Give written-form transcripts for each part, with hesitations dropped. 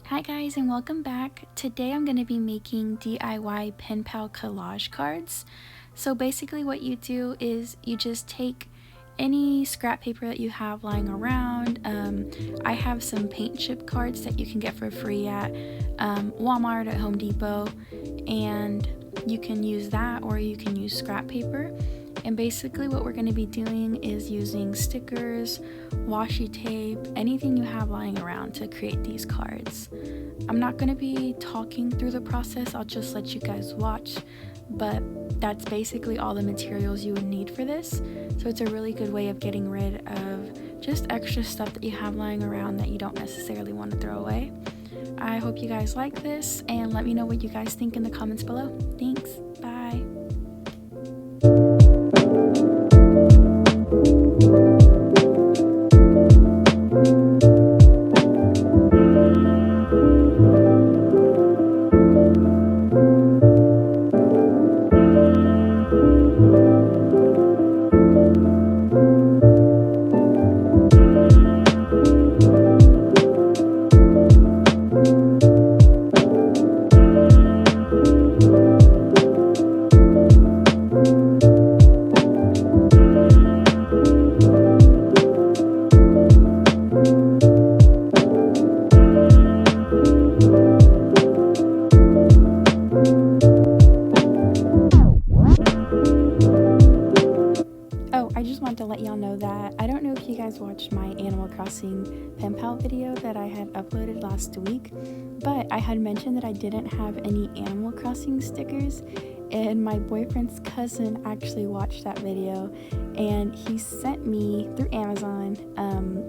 Hi guys and welcome back. Today I'm going to be making DIY Penpal collage cards. So basically what you do is you just take any scrap paper that you have lying around. I have some paint chip cards that you can get for free at Walmart, at Home Depot, and you can use that or you can use scrap paper. And basically what we're going to be doing is using stickers, washi tape, anything you have lying around to create these cards. I'm not going to be talking through the process, I'll just let you guys watch, but that's basically all the materials you would need for this. So it's a really good way of getting rid of just extra stuff that you have lying around that you don't necessarily want to throw away. I hope you guys like this and let me know what you guys think in the comments below. Thanks, bye. I just wanted to let y'all know that I don't know if you guys watched my Animal Crossing Penpal video that I had uploaded last week, but I had mentioned that I didn't have any Animal Crossing stickers, and my boyfriend's cousin actually watched that video and he sent me through Amazon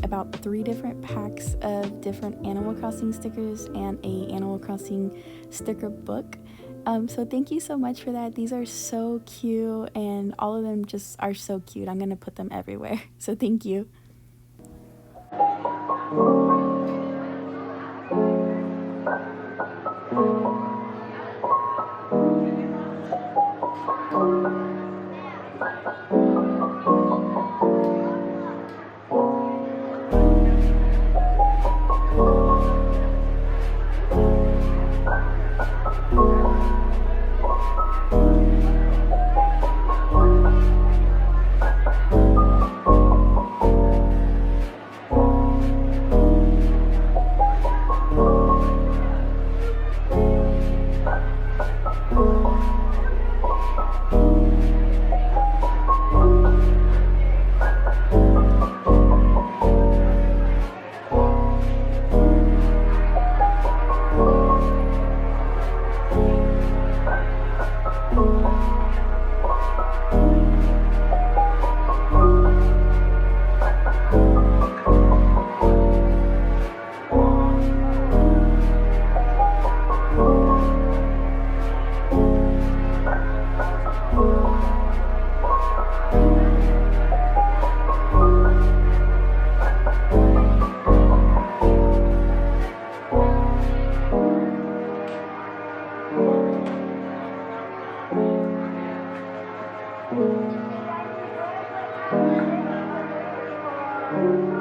about 3 different packs of different Animal Crossing stickers and a Animal Crossing sticker book. So thank you so much for that. These are so cute and all of them just are so cute. I'm gonna put them everywhere. So thank you. Thank you.